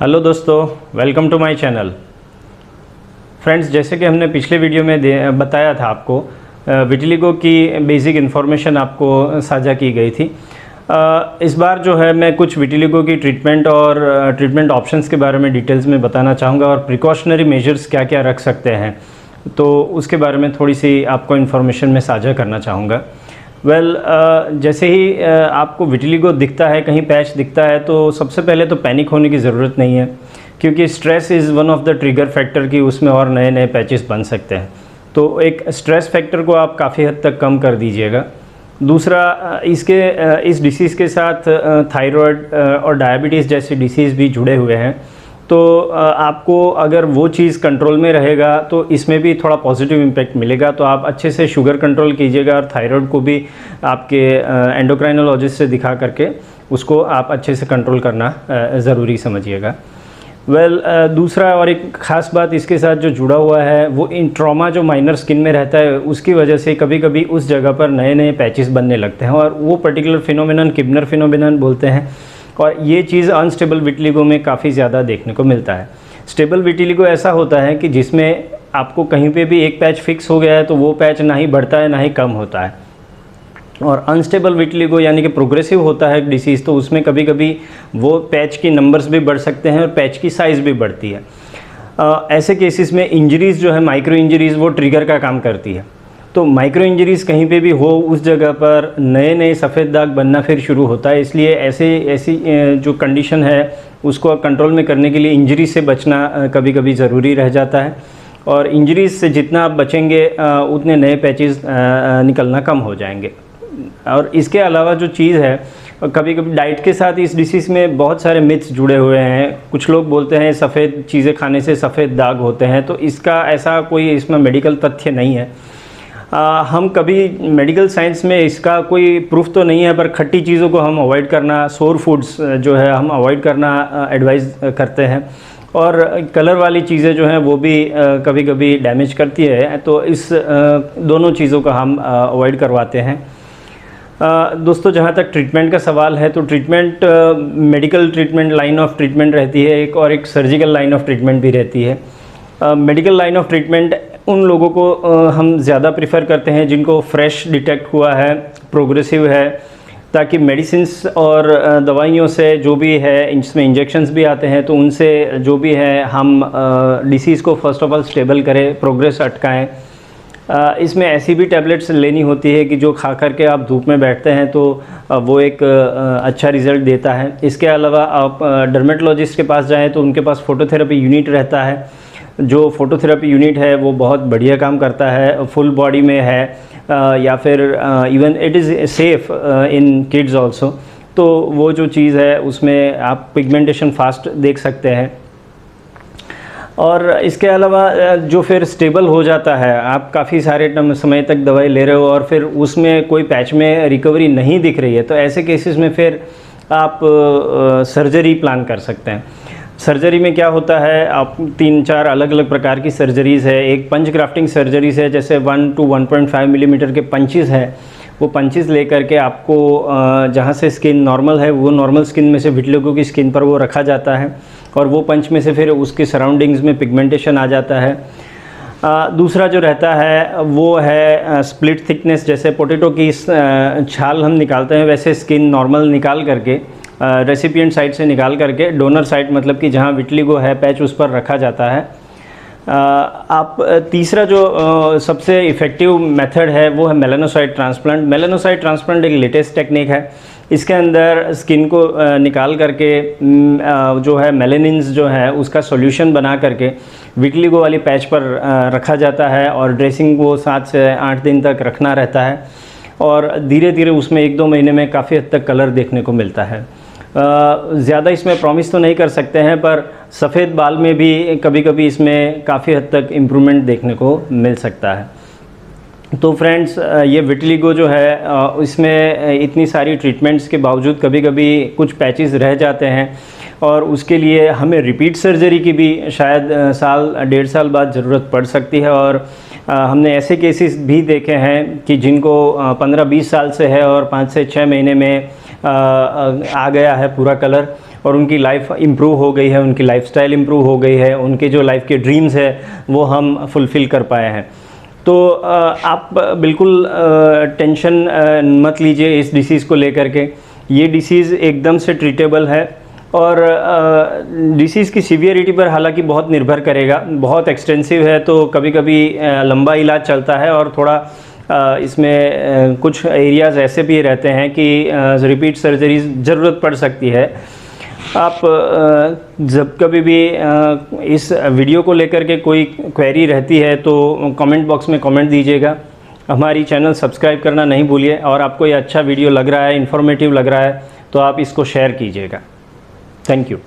Hello दोस्तों, welcome to my channel. Friends, जैसे कि हमने पिछले वीडियो में बताया था आपको, विटिलिगो की बेसिक इन्फॉर्मेशन आपको साझा की गई थी। इस बार जो है मैं कुछ विटिलिगो की ट्रीटमेंट और ट्रीटमेंट ऑप्शंस के बारे में डिटेल्स में बताना चाहूँगा और प्रिकॉशनरी मेजर्स क्या क्या रख सकते हैं, तो उसके बारे में थोड़ी सी आपको इन्फॉर्मेशन मैं साझा करना चाहूँगा। जैसे ही आपको विटिलिगो दिखता है, कहीं पैच दिखता है, तो सबसे पहले तो पैनिक होने की ज़रूरत नहीं है, क्योंकि stress is one of the trigger factor कि उसमें और नए नए पैचेस बन सकते हैं। तो एक स्ट्रेस फैक्टर को आप काफ़ी हद तक कम कर दीजिएगा। दूसरा, इस डिसीज़ के साथ थायराइड और डायबिटीज़ जैसे डिसीज़ भी जुड़े हुए हैं, तो आपको अगर वो चीज़ कंट्रोल में रहेगा तो इसमें भी थोड़ा पॉजिटिव इम्पैक्ट मिलेगा। तो आप अच्छे से शुगर कंट्रोल कीजिएगा और थायराइड को भी आपके एंडोक्राइनोलॉजिस्ट से दिखा करके उसको आप अच्छे से कंट्रोल करना ज़रूरी समझिएगा। दूसरा और एक ख़ास बात इसके साथ जो जुड़ा हुआ है, वो इन ट्रॉमा जो माइनर स्किन में रहता है उसकी वजह से कभी कभी उस जगह पर नए नए पैचेस बनने लगते हैं, और वो पर्टिकुलर फिनोमिनन किबनर फिनोमिनन बोलते हैं। और ये चीज़ अनस्टेबल विटिलिगो में काफ़ी ज़्यादा देखने को मिलता है। स्टेबल विटिलिगो ऐसा होता है कि जिसमें आपको कहीं पे भी एक पैच फिक्स हो गया है तो वो पैच ना ही बढ़ता है ना ही कम होता है। और अनस्टेबल विटिलिगो यानी कि प्रोग्रेसिव होता है डिसीज़, तो उसमें कभी कभी वो पैच की नंबर्स भी बढ़ सकते हैं और पैच की साइज़ भी बढ़ती है। ऐसे केसेस में इंजरीज़ जो है, माइक्रो इंजरीज़, वो ट्रिगर का काम करती है। तो माइक्रो इंजरीज़ कहीं पे भी हो, उस जगह पर नए नए सफ़ेद दाग बनना फिर शुरू होता है। इसलिए ऐसी जो कंडीशन है उसको कंट्रोल में करने के लिए इंजरी से बचना कभी कभी ज़रूरी रह जाता है, और इंजरीज़ से जितना आप बचेंगे उतने नए पैचेस निकलना कम हो जाएंगे। और इसके अलावा जो चीज़ है, कभी कभी डाइट के साथ इस डिसीज़ में बहुत सारे मिथ्स जुड़े हुए हैं। कुछ लोग बोलते हैं सफ़ेद चीज़ें खाने से सफ़ेद दाग होते हैं, तो इसका ऐसा कोई इसमें मेडिकल तथ्य नहीं है। हम कभी मेडिकल साइंस में इसका कोई प्रूफ तो नहीं है, पर खट्टी चीज़ों को हम अवॉइड करना, सोर फूड्स जो है हम अवॉइड करना एडवाइस करते हैं, और कलर वाली चीज़ें जो हैं वो भी कभी कभी डैमेज करती है, तो इस दोनों चीज़ों का हम अवॉइड करवाते हैं। दोस्तों, जहाँ तक ट्रीटमेंट का सवाल है, तो treatment medical treatment line of treatment रहती है एक, और एक सर्जिकल लाइन ऑफ ट्रीटमेंट भी रहती है। मेडिकल लाइन ऑफ ट्रीटमेंट उन लोगों को हम ज़्यादा प्रिफर करते हैं जिनको फ्रेश डिटेक्ट हुआ है, प्रोग्रेसिव है, ताकि मेडिसिन्स और दवाइयों से जो भी है, इसमें इंजेक्शंस भी आते हैं, तो उनसे जो भी है हम डिसीज़ को फर्स्ट ऑफ ऑल स्टेबल करें, प्रोग्रेस अटकाएं। इसमें ऐसी भी टैबलेट्स लेनी होती है कि जो खा करके आप धूप में बैठते हैं तो वो एक अच्छा रिज़ल्ट देता है। इसके अलावा आप डर्मेटोलॉजिस्ट के पास जाएँ तो उनके पास फोटोथेरेपी यूनिट रहता है। जो फोटोथेरेपी यूनिट है वो बहुत बढ़िया काम करता है, फुल बॉडी में है, या फिर even it is safe in kids also. तो वो जो चीज़ है उसमें आप पिगमेंटेशन फास्ट देख सकते हैं। और इसके अलावा जो फिर स्टेबल हो जाता है, आप काफ़ी सारे समय तक दवाई ले रहे हो और फिर उसमें कोई पैच में रिकवरी नहीं दिख रही है, तो ऐसे केसेस में फिर आप सर्जरी प्लान कर सकते हैं। सर्जरी में क्या होता है, आप 3-4 अलग अलग प्रकार की सर्जरीज़ है। एक पंच ग्राफ्टिंग सर्जरीज़ है, जैसे 1 to 1.5 मिलीमीटर के पंचेस है, वो पंचेस लेकर के आपको जहाँ से स्किन नॉर्मल है वो नॉर्मल स्किन में से विटिलिगो की स्किन पर वो रखा जाता है, और वो पंच में से फिर उसके सराउंडिंग्स में पिगमेंटेशन आ जाता है। दूसरा जो रहता है वो है स्प्लिट थिकनेस। जैसे पोटैटो की छाल हम निकालते हैं, वैसे स्किन नॉर्मल निकाल करके रेसिपिएंट साइड से निकाल करके डोनर साइड, मतलब कि जहाँ विटिलिगो है पैच, उस पर रखा जाता है। तीसरा जो सबसे इफ़ेक्टिव मेथड है वो है मेलानोसाइट ट्रांसप्लांट। मेलानोसाइट ट्रांसप्लांट एक लेटेस्ट टेक्निक है। इसके अंदर स्किन को निकाल करके जो है मेलेनिन्स जो है उसका सॉल्यूशन बना करके विटिलिगो वाली पैच पर रखा जाता है, और ड्रेसिंग को 7 से 8 दिन तक रखना रहता है, और धीरे धीरे उसमें 1-2 महीने में काफ़ी हद तक कलर देखने को मिलता है। ज़्यादा इसमें प्रॉमिस तो नहीं कर सकते हैं, पर सफ़ेद बाल में भी कभी कभी इसमें काफ़ी हद तक इम्प्रूवमेंट देखने को मिल सकता है। तो फ्रेंड्स, ये विटिलिगो जो है इसमें इतनी सारी ट्रीटमेंट्स के बावजूद कभी कभी कुछ पैचेस रह जाते हैं, और उसके लिए हमें रिपीट सर्जरी की भी शायद 1-1.5 साल बाद ज़रूरत पड़ सकती है। और हमने ऐसे केसेस भी देखे हैं कि जिनको 15-20 साल से है और 5 से 6 महीने में आ गया है पूरा कलर, और उनकी लाइफ इम्प्रूव हो गई है, उनकी लाइफस्टाइल इम्प्रूव हो गई है, उनके जो लाइफ के ड्रीम्स है वो हम फुलफ़िल कर पाए हैं। तो आप बिल्कुल टेंशन मत लीजिए इस डिसीज़ को लेकर के। ये डिसीज़ एकदम से ट्रीटेबल है, और डिसीज़ की सीवियरिटी पर हालांकि बहुत निर्भर करेगा। बहुत एक्सटेंसिव है तो कभी कभी लंबा इलाज चलता है, और थोड़ा इसमें कुछ एरियाज़ ऐसे भी रहते हैं कि रिपीट सर्जरीज ज़रूरत पड़ सकती है। आप जब कभी भी इस वीडियो को लेकर के कोई क्वेरी रहती है तो कमेंट बॉक्स में कमेंट दीजिएगा। हमारी चैनल सब्सक्राइब करना नहीं भूलिए, और आपको ये अच्छा वीडियो लग रहा है, इन्फॉर्मेटिव लग रहा है, तो आप इसको शेयर कीजिएगा। Thank you.